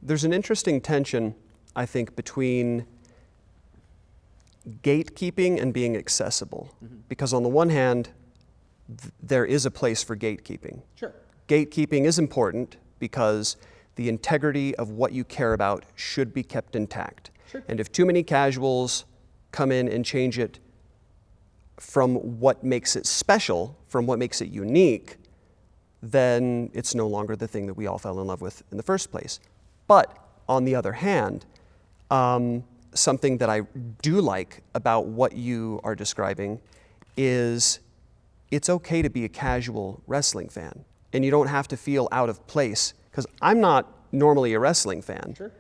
There's an interesting tension, I think, between gatekeeping and being accessible. Because on the one hand, there is a place for gatekeeping. Sure. Gatekeeping is important because the integrity of what you care about should be kept intact. Sure. And if too many casuals come in and change it from what makes it special, from what makes it unique, then it's no longer the thing that we all fell in love with in the first place. But on the other hand, something that I do like about what you are describing is it's okay to be a casual wrestling fan. And you don't have to feel out of place, because I'm not normally a wrestling fan. Sure.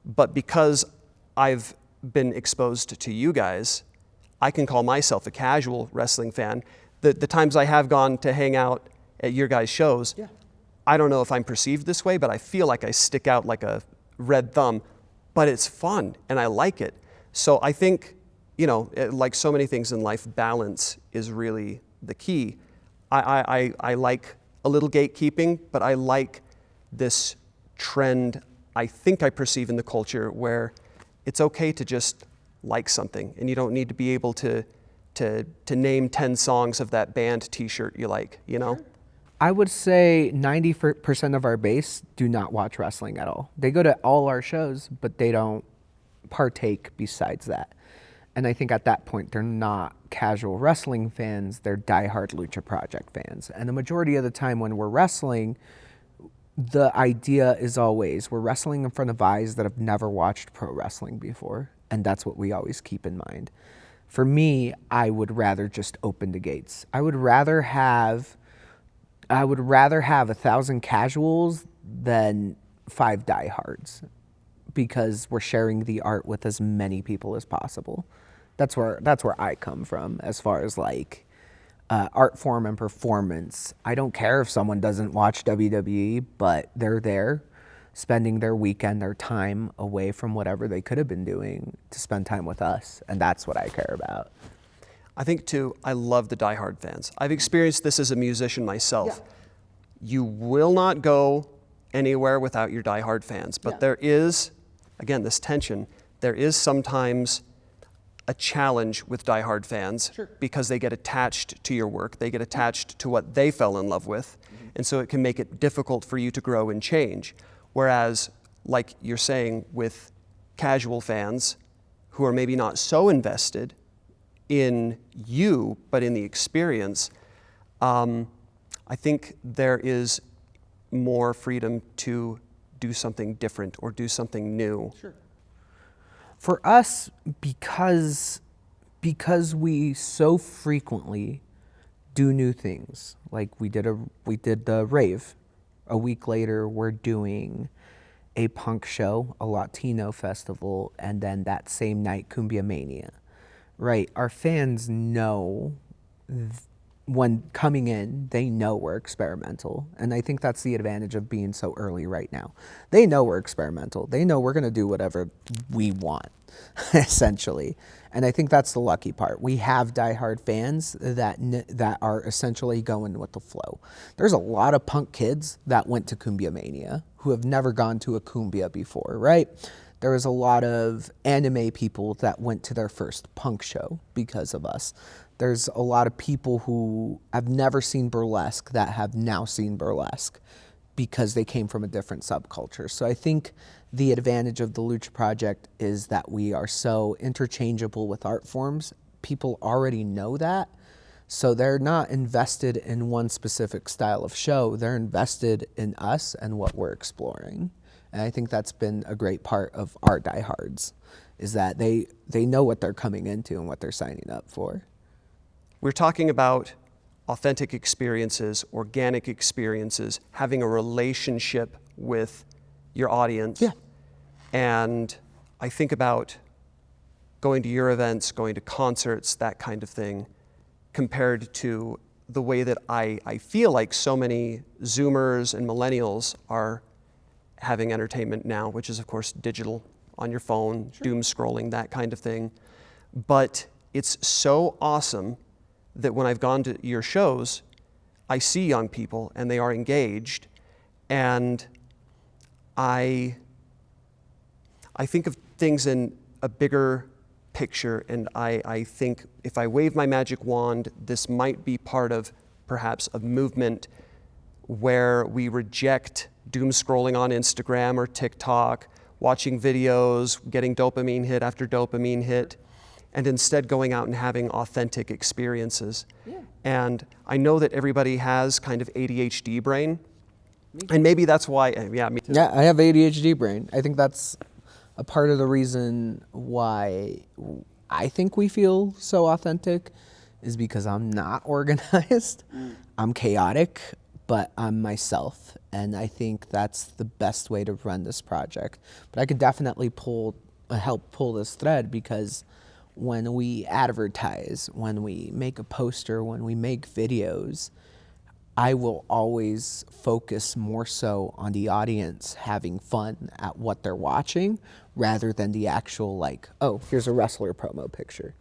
But because I've been exposed to you guys, I can call myself a casual wrestling fan. The times I have gone to hang out at your guys' shows, Yeah. I don't know if I'm perceived this way, but I feel like I stick out like a red thumb, but it's fun and I like it. So I think, like so many things in life, balance is really the key. I like a little gatekeeping, but I like this trend I think I perceive in the culture where it's okay to just like something, and you don't need to be able to name 10 songs of that band t-shirt you like, Sure. I would say 90% of our base do not watch wrestling at all. They go to all our shows, but they don't partake besides that. And I think at that point, they're not casual wrestling fans, they're diehard Lucha Project fans. And the majority of the time when we're wrestling, the idea is always, we're wrestling in front of eyes that have never watched pro wrestling before. And that's what we always keep in mind. For me, I would rather just open the gates. I would rather have 1,000 casuals than 5 diehards, because we're sharing the art with as many people as possible. That's where I come from as far as like art form and performance. I don't care if someone doesn't watch WWE, but they're there spending their weekend, their time away from whatever they could have been doing to spend time with us. And that's what I care about. I think too, I love the diehard fans. I've experienced this as a musician myself. Yeah. You will not go anywhere without your diehard fans, but Yeah. there is, again, this tension. There is sometimes a challenge with diehard fans. Sure. Because they get attached to your work, they get attached to what they fell in love with, and so it can make it difficult for you to grow and change. Whereas, like you're saying, with casual fans who are maybe not so invested in you, but in the experience, I think there is more freedom to do something different or do something new. Sure. For us, because we so frequently do new things, like we did the rave. A week later, we're doing a punk show, a Latino festival, and then that same night, Cumbia Mania. Right, our fans know when coming in, they know we're experimental. And I think that's the advantage of being so early right now. They know we're experimental. They know we're gonna do whatever we want, essentially. And I think that's the lucky part. We have diehard fans that are essentially going with the flow. There's a lot of punk kids that went to Cumbia Mania who have never gone to a cumbia before, right? There was a lot of anime people that went to their first punk show because of us. There's a lot of people who have never seen burlesque that have now seen burlesque because they came from a different subculture. So I think the advantage of the Lucha Project is that we are so interchangeable with art forms. People already know that. So they're not invested in one specific style of show. They're invested in us and what we're exploring. And I think that's been a great part of our diehards, is that they know what they're coming into and what they're signing up for. We're talking about authentic experiences, organic experiences, having a relationship with your audience. Yeah. And I think about going to your events, going to concerts, that kind of thing, compared to the way that I feel like so many Zoomers and millennials are having entertainment now, which is of course digital on your phone, Sure. doom scrolling, that kind of thing. But it's so awesome that when I've gone to your shows, I see young people and they are engaged, and I I think of things in a bigger picture, and I think if I wave my magic wand, this might be part of perhaps a movement where we reject doom scrolling on Instagram or TikTok, watching videos, getting dopamine hit after dopamine hit, and instead going out and having authentic experiences. Yeah. And I know that everybody has kind of ADHD brain, and maybe that's why, yeah, me too. Yeah, I have ADHD brain. I think that's a part of the reason why I think we feel so authentic is because I'm not organized. I'm chaotic, but I'm myself. And I think that's the best way to run this project. But I could definitely help pull this thread, because when we advertise, when we make a poster, when we make videos, I will always focus more so on the audience having fun at what they're watching rather than the actual, like, oh, here's a wrestler promo picture.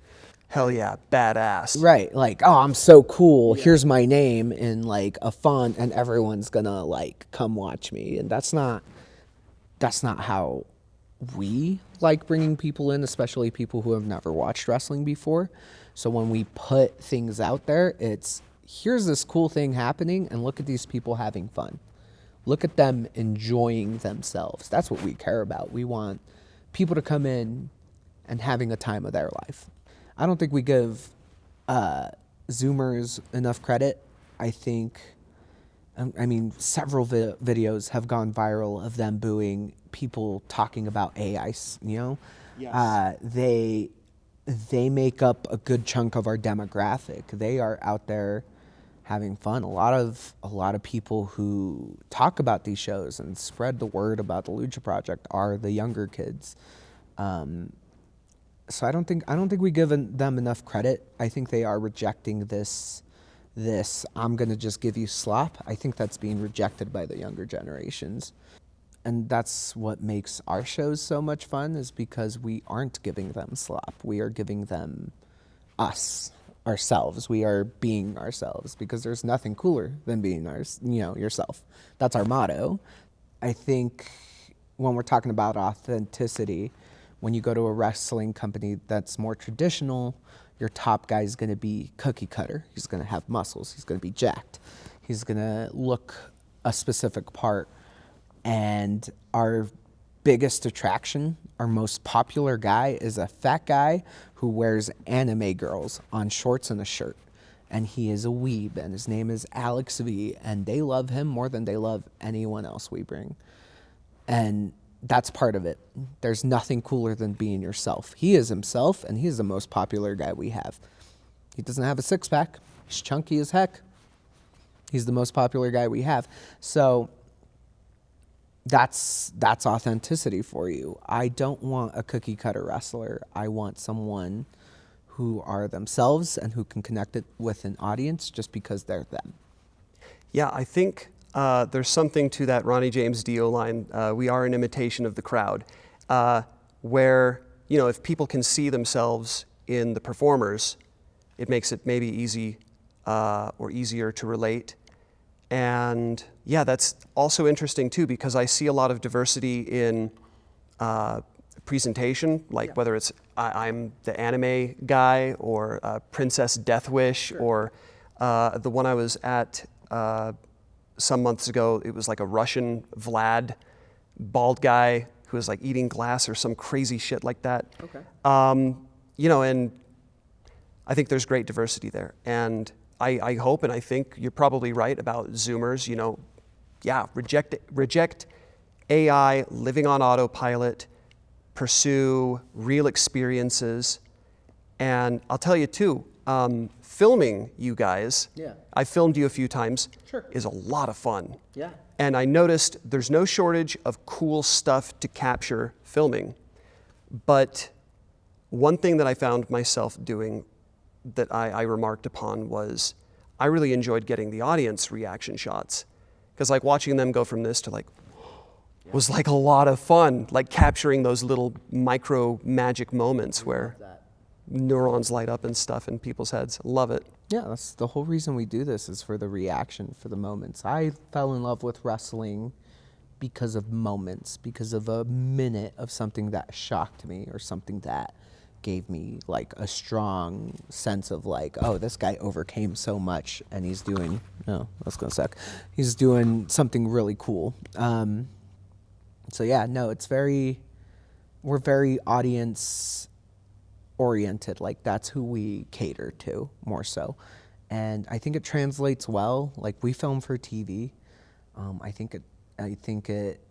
Hell yeah, badass. Right, like, oh, I'm so cool. Yeah. Here's my name in like a font, and everyone's gonna like come watch me. And that's not how we like bringing people in, especially people who have never watched wrestling before. So when we put things out there, it's here's this cool thing happening, and look at these people having fun. Look at them enjoying themselves. That's what we care about. We want people to come in and having a time of their life. I don't think we give Zoomers enough credit. I think, several videos have gone viral of them booing people talking about AI, you know? Yes. They make up a good chunk of our demographic. They are out there having fun. A lot of people who talk about these shows and spread the word about the Lucha Project are the younger kids. So I don't think we give them enough credit. I think they are rejecting this I'm going to just give you slop. I think that's being rejected by the younger generations. And that's what makes our shows so much fun, is because we aren't giving them slop. We are giving them ourselves. We are being ourselves, because there's nothing cooler than being yourself. That's our motto. I think when we're talking about authenticity, when you go to a wrestling company that's more traditional, your top guy is going to be cookie cutter. He's going to have muscles. He's going to be jacked. He's going to look a specific part. And our biggest attraction, our most popular guy, is a fat guy who wears anime girls on shorts and a shirt. And he is a weeb, and his name is Alex V, and they love him more than they love anyone else we bring. And that's part of it. There's nothing cooler than being yourself. He is himself, and he is the most popular guy we have. He doesn't have a six-pack. He's chunky as heck. He's the most popular guy we have. So that's authenticity for you. I don't want a cookie-cutter wrestler. I want someone who are themselves and who can connect it with an audience just because they're them. Yeah, I think there's something to that Ronnie James Dio line, we are an imitation of the crowd, where, if people can see themselves in the performers, it makes it maybe easy or easier to relate. And yeah, that's also interesting too, because I see a lot of diversity in presentation, like whether it's I'm the anime guy, or Princess Deathwish, or the one I was at some months ago, it was like a Russian Vlad, bald guy who was like eating glass or some crazy shit like that. Okay. And I think there's great diversity there. And I hope, and I think you're probably right about Zoomers, reject AI, living on autopilot, pursue real experiences. And I'll tell you too, filming you guys, I filmed you a few times, is a lot of fun. Yeah. And I noticed there's no shortage of cool stuff to capture filming. But one thing that I found myself doing that I remarked upon was I really enjoyed getting the audience reaction shots. Because like watching them go from this to like, was like a lot of fun, like capturing those little micro magic moments where neurons light up and stuff in people's heads. Love it. Yeah, that's the whole reason we do this, is for the reaction, for the moments. I fell in love with wrestling because of moments, because of a minute of something that shocked me or something that gave me like a strong sense of like, oh, this guy overcame so much and he's doing, no, that's gonna suck. He's doing something really cool. So yeah, no, we're very audience oriented. Like that's who we cater to more so. And I think it translates well. Like we film for TV. I think it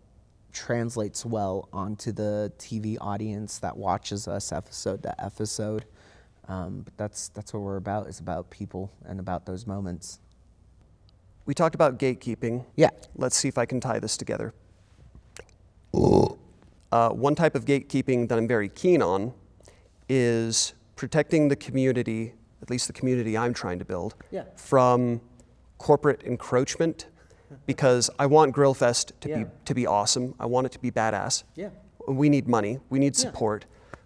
translates well onto the TV audience that watches us episode to episode. But that's what we're about, is about people and about those moments. We talked about gatekeeping. Yeah. Let's see if I can tie this together. One type of gatekeeping that I'm very keen on is protecting the community, at least the community I'm trying to build, from corporate encroachment, because I want Grillfest to be awesome. I want it to be badass. Yeah. We need money. We need support.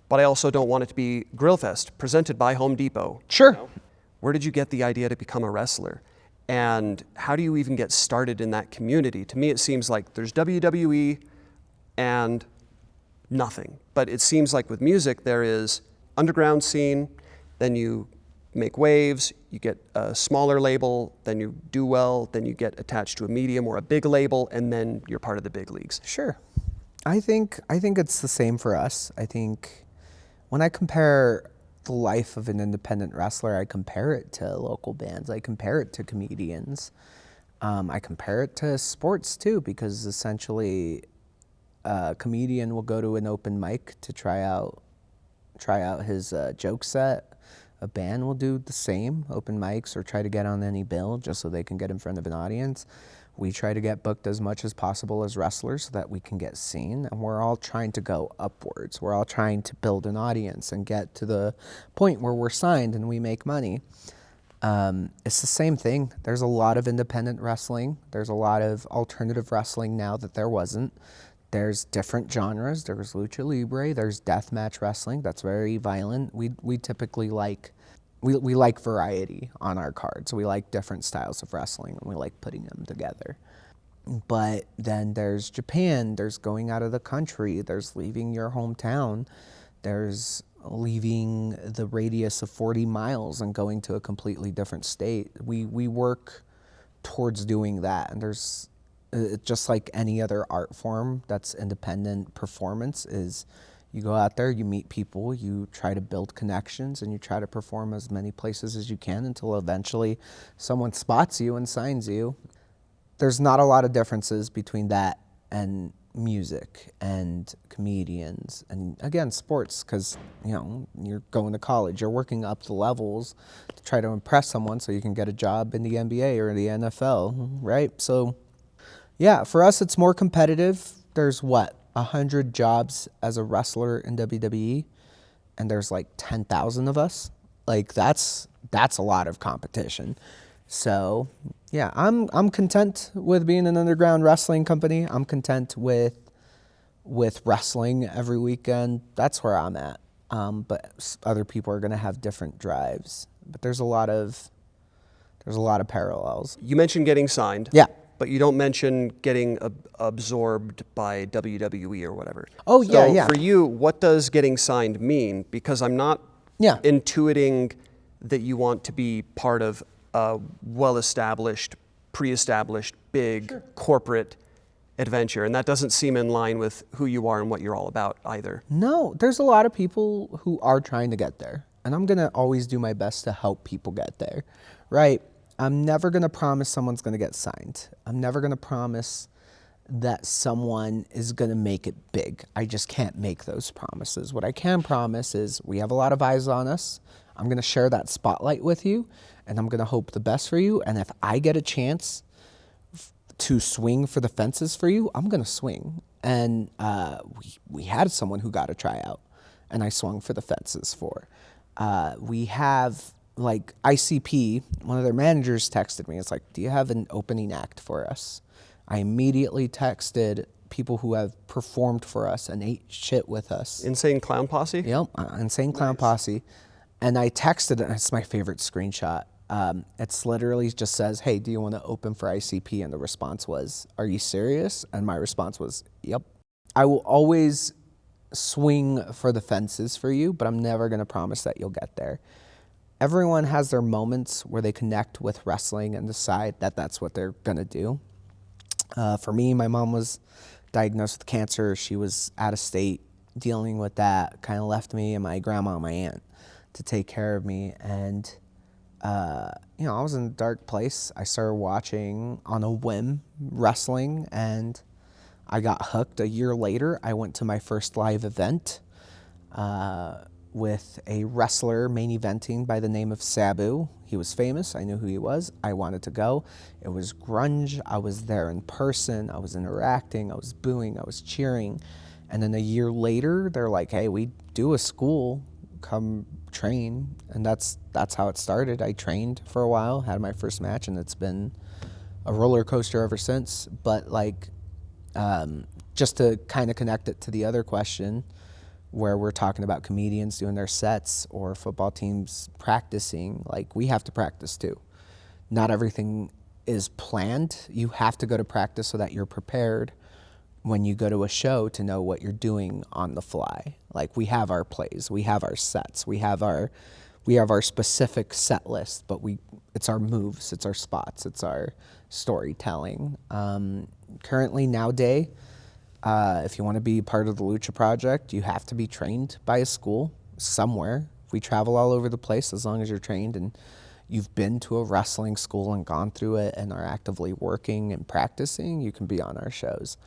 But I also don't want it to be Grillfest presented by Home Depot. Sure. You know? Where did you get the idea to become a wrestler? And how do you even get started in that community? To me, it seems like there's WWE and nothing. But it seems like with music, there is underground scene, then you make waves, you get a smaller label, then you do well, then you get attached to a medium or a big label, and then you're part of the big leagues. Sure. I think it's the same for us. I think when I compare the life of an independent wrestler, I compare it to local bands. I compare it to comedians. I compare it to sports too, because essentially a comedian will go to an open mic to try out his joke set. A band will do the same, open mics, or try to get on any bill just so they can get in front of an audience. We try to get booked as much as possible as wrestlers so that we can get seen, and we're all trying to go upwards. We're all trying to build an audience and get to the point where we're signed and we make money. It's the same thing. There's a lot of independent wrestling. There's a lot of alternative wrestling now that there wasn't. There's different genres. There's lucha libre. There's deathmatch wrestling. That's very violent. We typically like we like variety on our cards. We like different styles of wrestling, and we like putting them together. But then there's Japan. There's going out of the country. There's leaving your hometown. There's leaving the radius of 40 miles and going to a completely different state. We work towards doing that, and there's just like any other art form that's independent performance is you go out there, you meet people, you try to build connections, and you try to perform as many places as you can until eventually someone spots you and signs you. There's not a lot of differences between that and music and comedians and, again, sports, because, you know, you're going to college, you're working up the levels to try to impress someone so you can get a job in the NBA or the NFL, right? So yeah, for us, it's more competitive. There's 100 jobs as a wrestler in WWE, and there's like 10,000 of us. Like that's a lot of competition. So yeah, I'm content with being an underground wrestling company. I'm content with wrestling every weekend. That's where I'm at. But other people are gonna have different drives. But there's a lot of parallels. You mentioned getting signed. Yeah. But you don't mention getting absorbed by WWE or whatever. Oh, so yeah. For you, what does getting signed mean? Because I'm not intuiting that you want to be part of a well-established, pre-established, big corporate adventure. And that doesn't seem in line with who you are and what you're all about either. No, there's a lot of people who are trying to get there. And I'm going to always do my best to help people get there, right? I'm never going to promise someone's going to get signed. I'm never going to promise that someone is going to make it big. I just can't make those promises. What I can promise is we have a lot of eyes on us. I'm going to share that spotlight with you, and I'm going to hope the best for you. And if I get a chance to swing for the fences for you, I'm going to swing. And we had someone who got a tryout, and I swung for the fences for. We have... like ICP, one of their managers texted me. It's like, do you have an opening act for us? I immediately texted people who have performed for us and ate shit with us. Insane Clown Posse? Yep, Insane Clown Posse. And I texted, and it's my favorite screenshot. It's literally just says, hey, do you want to open for ICP? And the response was, are you serious? And my response was, yep. I will always swing for the fences for you, but I'm never going to promise that you'll get there. Everyone has their moments where they connect with wrestling and decide that that's what they're going to do. For me, my mom was diagnosed with cancer. She was out of state dealing with that, kind of left me and my grandma and my aunt to take care of me. And, I was in a dark place. I started watching on a whim wrestling, and I got hooked. A year later, I went to my first live event with a wrestler main eventing by the name of Sabu. He was famous. I knew who he was. I wanted to go. It was grunge. I was there in person. I was interacting. I was booing. I was cheering. And then a year later, they're like, hey, we do a school. Come train. And that's how it started. I trained for a while, had my first match, and it's been a roller coaster ever since. But just to kind of connect it to the other question, where we're talking about comedians doing their sets or football teams practicing, we have to practice too. Not everything is planned. You have to go to practice so that you're prepared when you go to a show to know what you're doing on the fly. We have our plays, we have our sets, we have our specific set list, but it's our moves, it's our spots, it's our storytelling. Currently nowadays, if you want to be part of the Lucha Project, you have to be trained by a school somewhere. We travel all over the place. As long as you're trained and you've been to a wrestling school and gone through it and are actively working and practicing, you can be on our shows.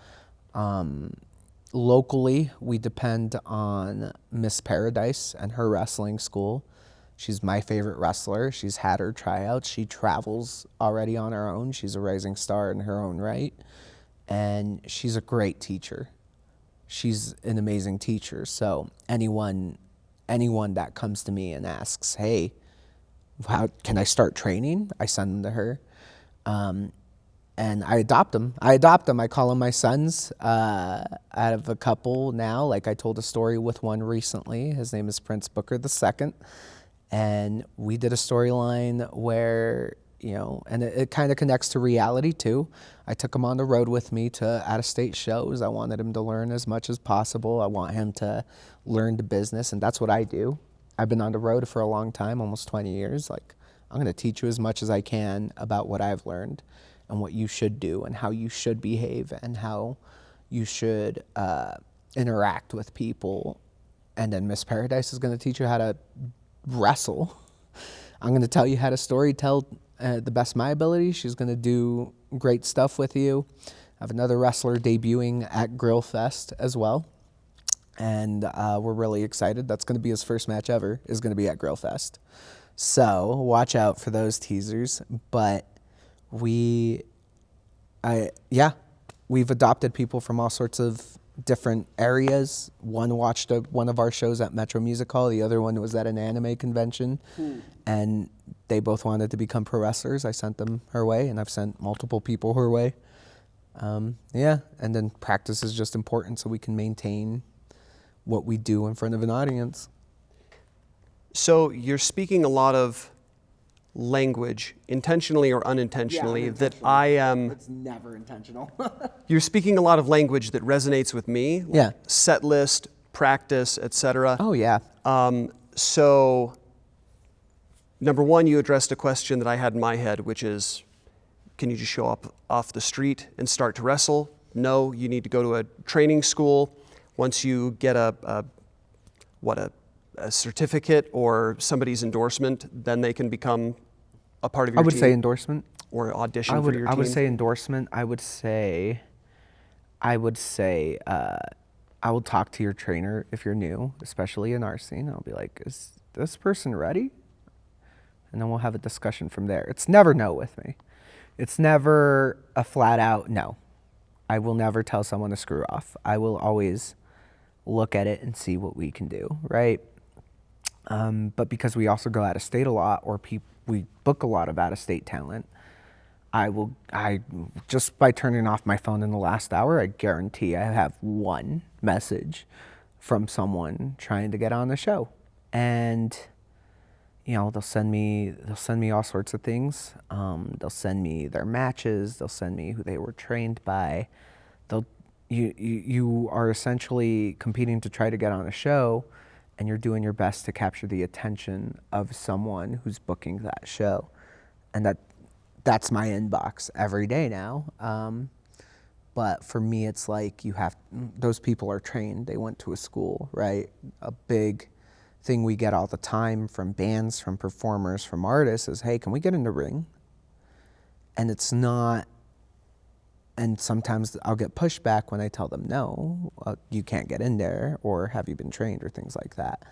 Locally, we depend on Miss Paradise and her wrestling school. She's my favorite wrestler. She's had her tryouts. She travels already on her own. She's a rising star in her own right. And she's a great teacher. She's an amazing teacher. So anyone that comes to me and asks, hey, how can I start training? I send them to her. And I adopt them. I call them my sons. Out of a couple now, I told a story with one recently. His name is Prince Booker II. And we did a storyline where, and it kind of connects to reality too. I took him on the road with me to out-of-state shows. I wanted him to learn as much as possible. I want him to learn the business, and that's what I do. I've been on the road for a long time, almost 20 years. I'm going to teach you as much as I can about what I've learned and what you should do and how you should behave and how you should interact with people. And then Miss Paradise is going to teach you how to wrestle. I'm going to tell you how to storytell the best of my ability. She's going to do great stuff with you. I have another wrestler debuting at Grillfest as well. And we're really excited. That's going to be his first match ever, is going to be at Grillfest. So watch out for those teasers. But we've adopted people from all sorts of different areas. One watched one of our shows at Metro Music Hall. The other one was at an anime convention. And they both wanted to become pro wrestlers. I sent them her way, and I've sent multiple people her way. And then practice is just important so we can maintain what we do in front of an audience. So you're speaking a lot of language, intentionally or unintentionally, that I am... It's never intentional. You're speaking a lot of language that resonates with me. Yeah. Set list, practice, etc. Oh, yeah. So, number one, you addressed a question that I had in my head, which is, can you just show up off the street and start to wrestle? No, you need to go to a training school. Once you get a certificate or somebody's endorsement, then they can become a part of your team. I would say endorsement. Or audition for your team. I would say endorsement. I would say, I will talk to your trainer if you're new, especially in our scene. I'll be like, is this person ready? And then we'll have a discussion from there. It's never no with me. It's never a flat out no. I will never tell someone to screw off. I will always look at it and see what we can do, right? But because we also go out of state a lot, or we book a lot of out of state talent, I just by turning off my phone in the last hour, I guarantee I have one message from someone trying to get on the show. And they'll send me all sorts of things. They'll send me their matches. They'll send me who they were trained by. You are essentially competing to try to get on a show, and you're doing your best to capture the attention of someone who's booking that show, and that's my inbox every day now. But for me, it's like those people are trained. They went to a school, right? A big thing we get all the time from bands, from performers, from artists is, hey, can we get in the ring? And it's not, and sometimes I'll get pushback when I tell them, no, you can't get in there, or have you been trained, or things like that.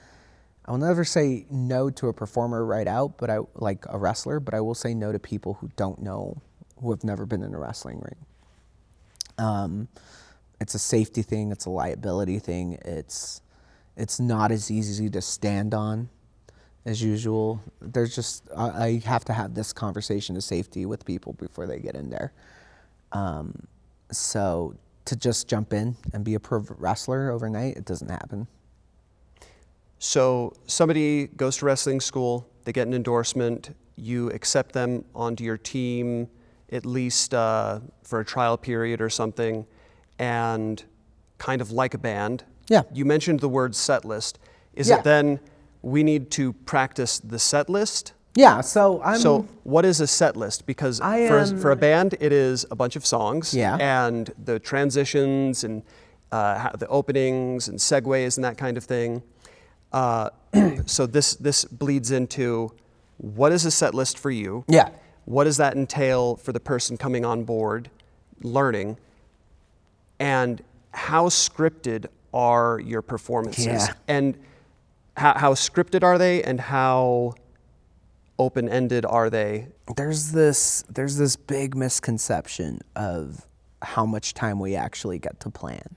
I'll never say no to a performer right out, but like a wrestler, but I will say no to people who don't know, who have never been in a wrestling ring. It's a safety thing. It's a liability thing. It's not as easy to stand on as usual. I have to have this conversation of safety with people before they get in there. So to just jump in and be a pro wrestler overnight, it doesn't happen. So somebody goes to wrestling school, they get an endorsement, you accept them onto your team, at least for a trial period or something, and kind of like a band. Yeah. You mentioned the word set list. Is Yeah. it then we need to practice the set list? Yeah, so So what is a set list? Because for a band, it is a bunch of songs, Yeah. and the transitions and the openings and segues and that kind of thing. So this bleeds into, what is a set list for you? Yeah. What does that entail for the person coming on board, learning? And how scripted are your performances? Yeah. And how scripted are they, and how open-ended are they? There's this big misconception of how much time we actually get to plan.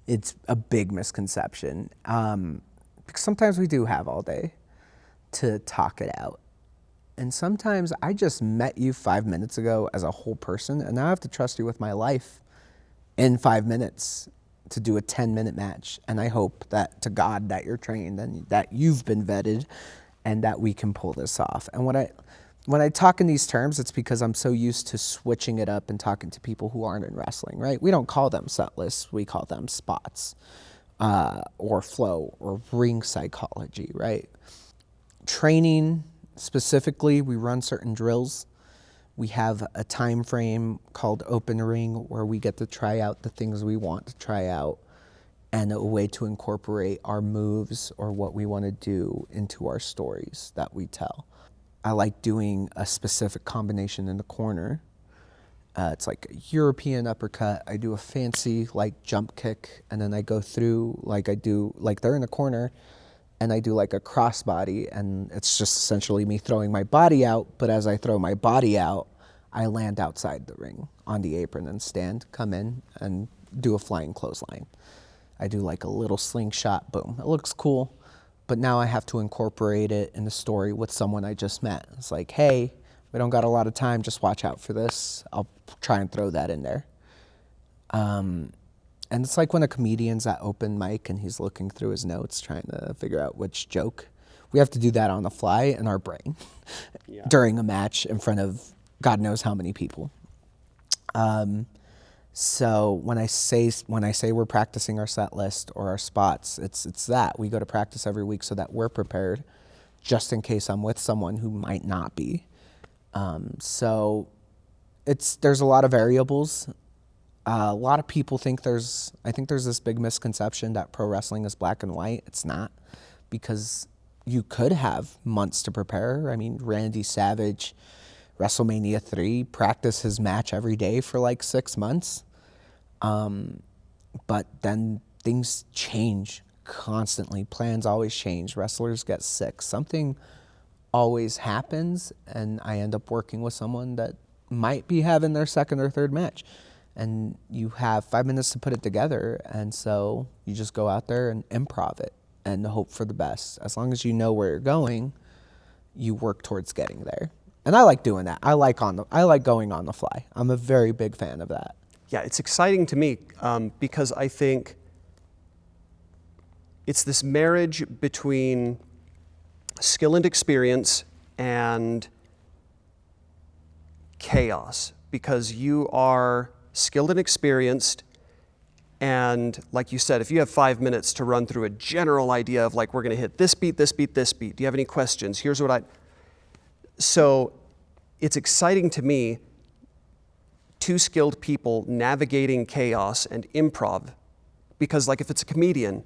It's a big misconception. Because sometimes we do have all day to talk it out. And sometimes I just met you 5 minutes ago as a whole person, and now I have to trust you with my life in 5 minutes to do a 10-minute match. And I hope that to God that you're trained and that you've been vetted and that we can pull this off. And when I talk in these terms, it's because I'm so used to switching it up and talking to people who aren't in wrestling, right? We don't call them set lists, we call them spots, or flow, or ring psychology, right? Training, specifically, we run certain drills. We have a time frame called open ring where we get to try out the things we want to try out, and a way to incorporate our moves or what we want to do into our stories that we tell. I like doing a specific combination in the corner. It's like a European uppercut. I do a fancy like jump kick, and then I go through like they're in the corner, and I do like a crossbody, and it's just essentially me throwing my body out, but as I throw my body out, I land outside the ring on the apron and stand, come in, and do a flying clothesline. I do like a little slingshot, boom. It looks cool, but now I have to incorporate it in the story with someone I just met. It's like, hey, we don't got a lot of time, just watch out for this. I'll try and throw that in there. And it's like when a comedian's at open mic and he's looking through his notes trying to figure out which joke. We have to do that on the fly in our brain during a match in front of God knows how many people. So when I say we're practicing our set list or our spots, it's that. We go to practice every week so that we're prepared just in case I'm with someone who might not be. So there's a lot of variables. A lot of people think I think there's this big misconception that pro wrestling is black and white. It's not, because you could have months to prepare. I mean, Randy Savage, WrestleMania 3, practiced his match every day for like 6 months. But then things change constantly. Plans always change. Wrestlers get sick. Something always happens, and I end up working with someone that might be having their second or third match. And you have 5 minutes to put it together, and so you just go out there and improv it and hope for the best. As long as you know where you're going, you work towards getting there. And I like doing that. I like going on the fly. I'm a very big fan of that. Yeah, it's exciting to me because I think it's this marriage between skill and experience and chaos, because you are skilled and experienced. And like you said, if you have 5 minutes to run through a general idea of like, we're going to hit this beat, this beat, this beat. Do you have any questions? Here's what so it's exciting to me, two skilled people navigating chaos and improv, because like if it's a comedian,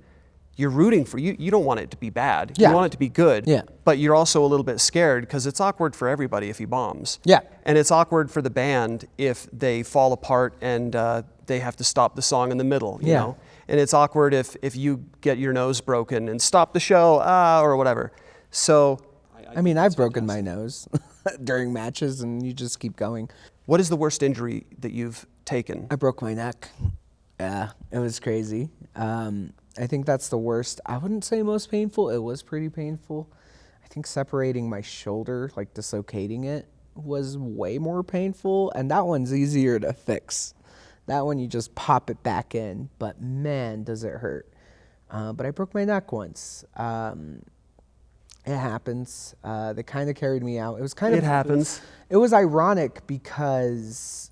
you're rooting for you don't want it to be bad. Yeah. You want it to be good. Yeah. But you're also a little bit scared because it's awkward for everybody if he bombs. Yeah. And it's awkward for the band if they fall apart and they have to stop the song in the middle, you know? And it's awkward if you get your nose broken and stop the show, or whatever. So I mean, I've broken my nose during matches, and you just keep going. what is the worst injury that you've taken? I broke my neck. Yeah, it was crazy. I think that's the worst. I wouldn't say most painful. It was pretty painful. I think separating my shoulder, like dislocating it, was way more painful. And that one's easier to fix. That one you just pop it back in. But man, does it hurt. But I broke my neck once. It happens. They kind of carried me out. It was kind of. It happens. It was ironic because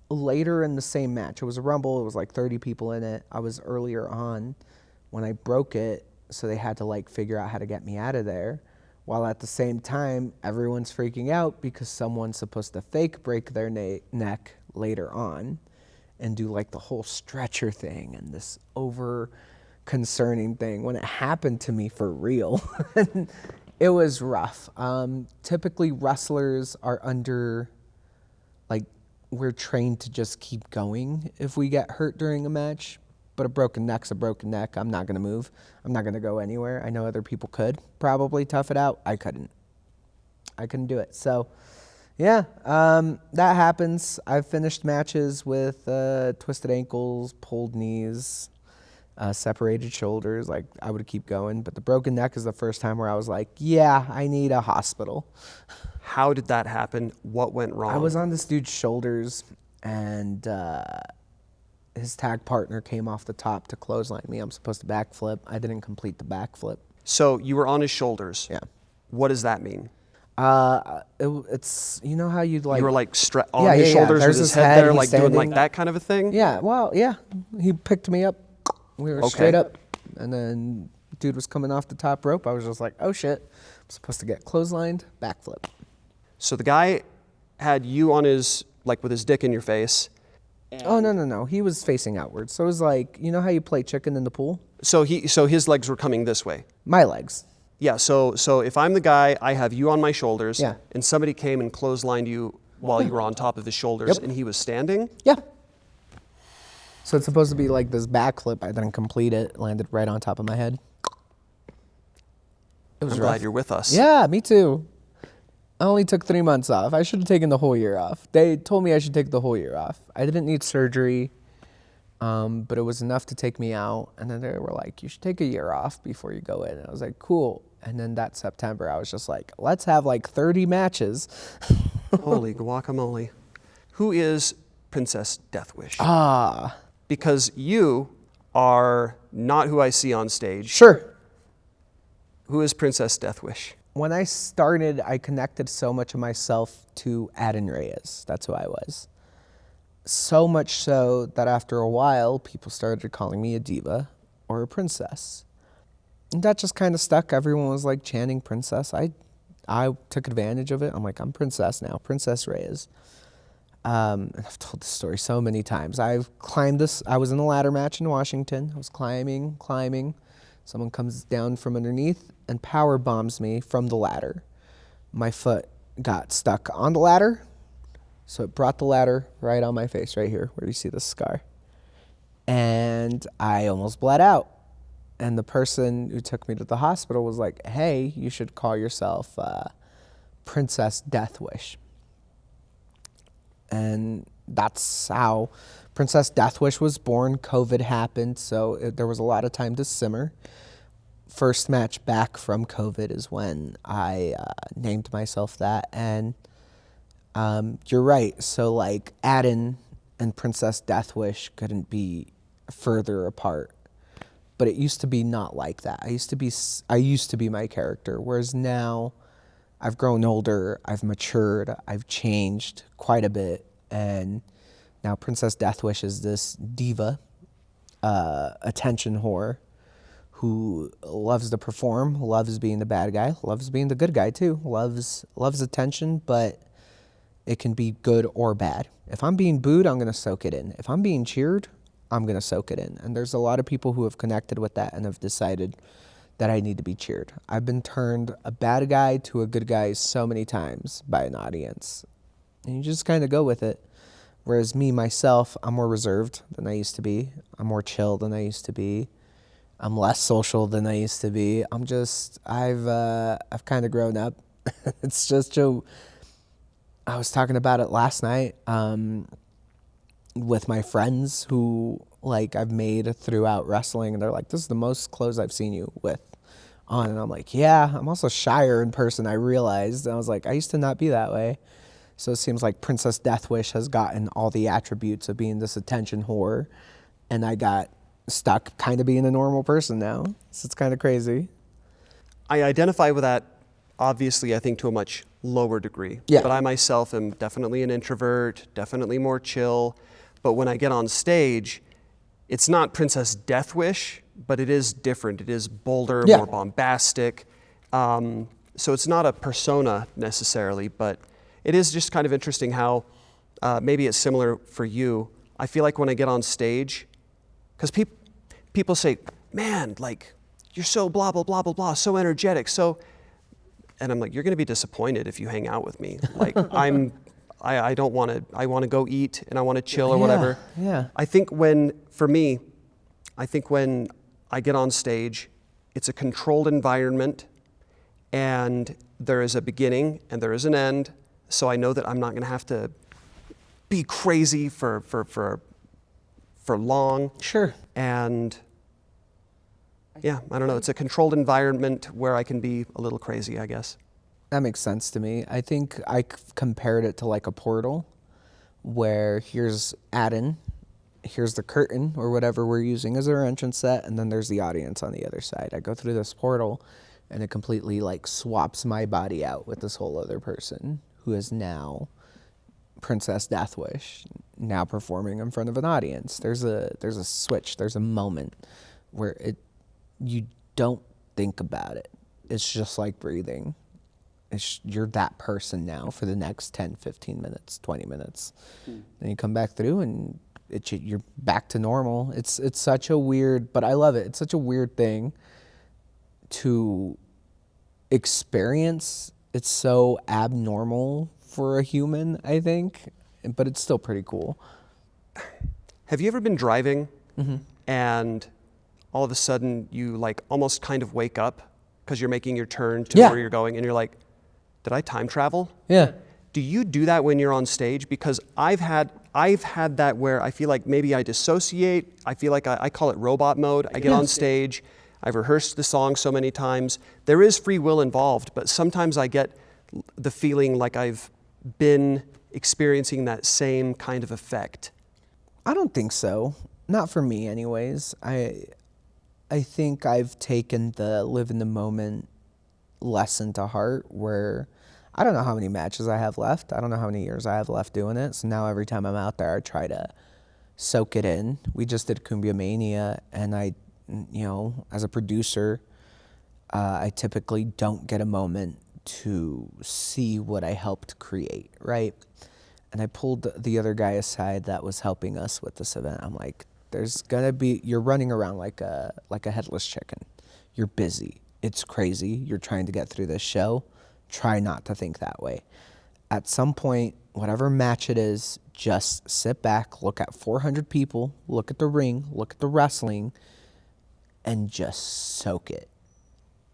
later in the same match, it was a Rumble. It was like 30 people in it. I was earlier on when I broke it, so they had to like figure out how to get me out of there. While at the same time, everyone's freaking out because someone's supposed to fake break their neck later on and do like the whole stretcher thing and this over concerning thing when it happened to me for real. It was rough. Typically wrestlers are under, like, we're trained to just keep going if we get hurt during a match. But a broken neck's a broken neck. I'm not going to move. I'm not going to go anywhere. I know other people could probably tough it out. I couldn't. I couldn't do it. So, yeah, that happens. I've finished matches with twisted ankles, pulled knees, separated shoulders. Like, I would keep going. But the broken neck is the first time where I was like, yeah, I need a hospital. How did that happen? What went wrong? I was on this dude's shoulders, and his tag partner came off the top to clothesline me. I'm supposed to backflip. I didn't complete the backflip. So you were on his shoulders. Yeah. What does that mean? It's, you know how you'd like... You were like on his shoulders There's with his his head head, there, he's like doing standing. like that kind of a thing? Yeah, well, yeah. He picked me up. We were Okay. straight up. And then dude was coming off the top rope. I was just like, oh shit. I'm supposed to get clotheslined, backflip. So the guy had you on his, like with his dick in your face. Oh, no. He was facing outwards. So it was like, you know how you play chicken in the pool? So his legs were coming this way. My legs. Yeah, so if I'm the guy, I have you on my shoulders, Yeah. and somebody came and clotheslined you while you were on top of his shoulders, Yep. and he was standing? Yeah. So it's supposed to be like this backflip. I didn't complete it. Landed right on top of my head. It was I'm rough. glad you're with us. Yeah, me too. I only took 3 months off. I should have taken the whole year off. They told me I should take the whole year off. I didn't need surgery, but it was enough to take me out. And then they were like, you should take a year off before you go in. And I was like, cool. And then that September, I was just like, let's have like 30 matches. Holy guacamole. Who is Princess Deathwish? Ah, Because you are not who I see on stage. sure. Who is Princess Deathwish? When I started, I connected so much of myself to Adan Reyes. That's who I was. So much so that after a while, people started calling me a diva or a princess. And that just kind of stuck. Everyone was like chanting princess. I took advantage of it. I'm like, I'm princess now, Princess Reyes. And I've told this story so many times. I've climbed this. I was in a ladder match in Washington. I was climbing. Someone comes down from underneath and power bombs me from the ladder. My foot got stuck on the ladder, so it brought the ladder right on my face, right here, where you see the scar. And I almost bled out. And the person who took me to the hospital was like, hey, you should call yourself Princess Deathwish. And that's how Princess Deathwish was born. COVID happened, so there was a lot of time to simmer. First match back from COVID is when I named myself that. And you're right. So like Adan and Princess Deathwish couldn't be further apart. but it used to be not like that. I used to be my character, whereas now I've grown older, I've matured, I've changed quite a bit, and now Princess Deathwish is this diva, attention whore, who loves to perform, loves being the bad guy, loves being the good guy too, loves attention, but it can be good or bad. If I'm being booed, I'm going to soak it in. If I'm being cheered, I'm going to soak it in. And there's a lot of people who have connected with that and have decided that I need to be cheered. I've been turned a bad guy to a good guy so many times by an audience. And you just kind of go with it. Whereas me, myself, I'm more reserved than I used to be. I'm more chill than I used to be. I'm less social than I used to be. I've kind of grown up. It's just I was talking about it last night with my friends who like I've made throughout wrestling, and they're like, "This is the most clothes I've seen you with on," and I'm like, "Yeah, I'm also shyer in person." I realized, and I was like, I used to not be that way. So it seems like Princess Deathwish has gotten all the attributes of being this attention whore, and I got stuck kind of being a normal person now. So it's kind of crazy. I identify with that, obviously, I think to a much lower degree. Yeah. But I myself am definitely an introvert, definitely more chill. But when I get on stage, it's not Princess Deathwish, but it is different. It is bolder, Yeah. more bombastic. So it's not a persona necessarily, but it is just kind of interesting how maybe it's similar for you. I feel like when I get on stage, because people say, "Man, like, you're so blah, blah, blah, blah, blah, so energetic, so," and I'm like, "You're going to be disappointed if you hang out with me." Like, I don't want to, I want to go eat and I want to chill or whatever. Yeah. I think for me, when I get on stage, it's a controlled environment and there is a beginning and there is an end. So I know that I'm not going to have to be crazy for long. Sure. And yeah, I don't know. It's a controlled environment where I can be a little crazy, I guess. That makes sense to me. I think I compared it to like a portal where here's Adan, here's the curtain or whatever we're using as our entrance set, and then there's the audience on the other side. I go through this portal and it completely like swaps my body out with this whole other person who is now Princess Deathwish, now performing in front of an audience. There's a switch, there's a moment where you don't think about it. It's just like breathing. You're that person now for the next 10, 15 minutes, 20 minutes. Then you come back through and you're back to normal. It's such a weird, but I love it. It's such a weird thing to experience. It's so abnormal for a human, I think, but it's still pretty cool. Have you ever been driving and all of a sudden you like almost kind of wake up because you're making your turn to where you're going and you're like, did I time travel? Yeah. Do you do that when you're on stage? Because I've had that where I feel like maybe I dissociate. I feel like I call it robot mode. I get on stage. I've rehearsed the song so many times. There is free will involved, but sometimes I get the feeling like I've been experiencing that same kind of effect. I don't think so. Not for me anyways. I think I've taken the live in the moment lesson to heart where I don't know how many matches I have left. I don't know how many years I have left doing it. So now every time I'm out there, I try to soak it in. We just did Cumbia Mania, and I, as a producer, I typically don't get a moment to see what I helped create, right? And I pulled the other guy aside that was helping us with this event. I'm like, you're running around like a headless chicken. You're busy. It's crazy. You're trying to get through this show. Try not to think that way. At some point, whatever match it is, just sit back, look at 400 people, look at the ring, look at the wrestling, and just soak it.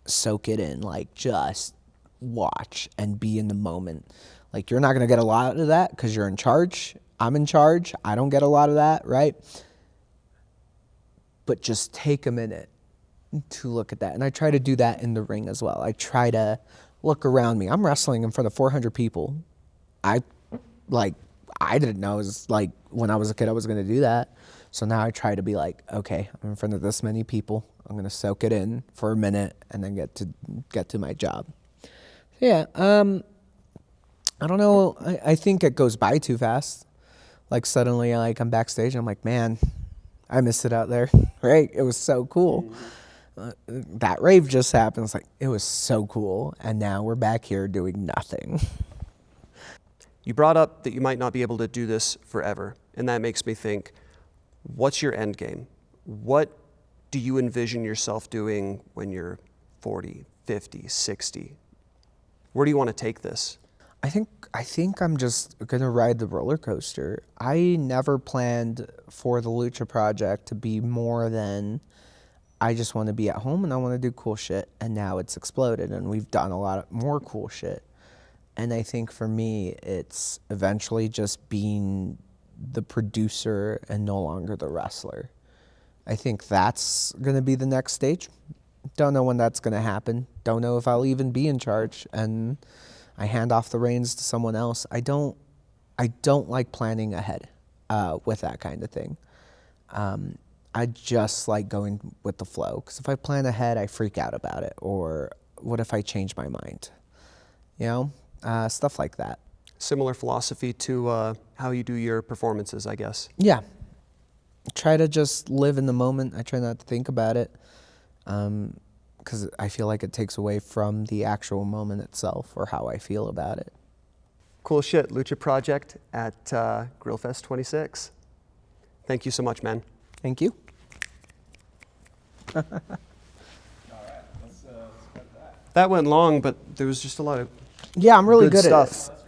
Soak it in, like just watch and be in the moment. Like you're not going to get a lot of that because you're in charge. I'm in charge. I don't get a lot of that, right? But just take a minute to look at that. And I try to do that in the ring as well. I try to look around me. I'm wrestling in front of 400 people. I didn't know it was like when I was a kid I was going to do that. So now I try to be like, okay, I'm in front of this many people. I'm gonna soak it in for a minute and then get to my job. Yeah, I don't know. I think it goes by too fast. Like suddenly, like I'm backstage, and I'm like, man, I missed it out there. Right? It was so cool. That rave just happened. It's like it was so cool, and now we're back here doing nothing. You brought up that you might not be able to do this forever, and that makes me think, what's your end game? What do you envision yourself doing when you're 40, 50, 60? Where do you want to take this? I think I'm just gonna ride the roller coaster. I never planned for the Lucha Project to be more than I just want to be at home and I want to do cool shit. And now it's exploded, and we've done a lot of more cool shit. And I think for me, it's eventually just being the producer and no longer the wrestler. I think that's gonna be the next stage. Don't know when that's gonna happen. Don't know if I'll even be in charge. And I hand off the reins to someone else. I don't like planning ahead with that kind of thing. I just like going with the flow. Because if I plan ahead, I freak out about it. Or what if I change my mind? You know, stuff like that. Similar philosophy to how you do your performances, I guess. Yeah. Try to just live in the moment. I try not to think about it. Because I feel like it takes away from the actual moment itself or how I feel about it. Cool shit. Lucha Project at Grillfest 26. Thank you so much, man. Thank you. All right, let's cut that. That went long, but there was just a lot of Yeah, I'm really good at stuff. it.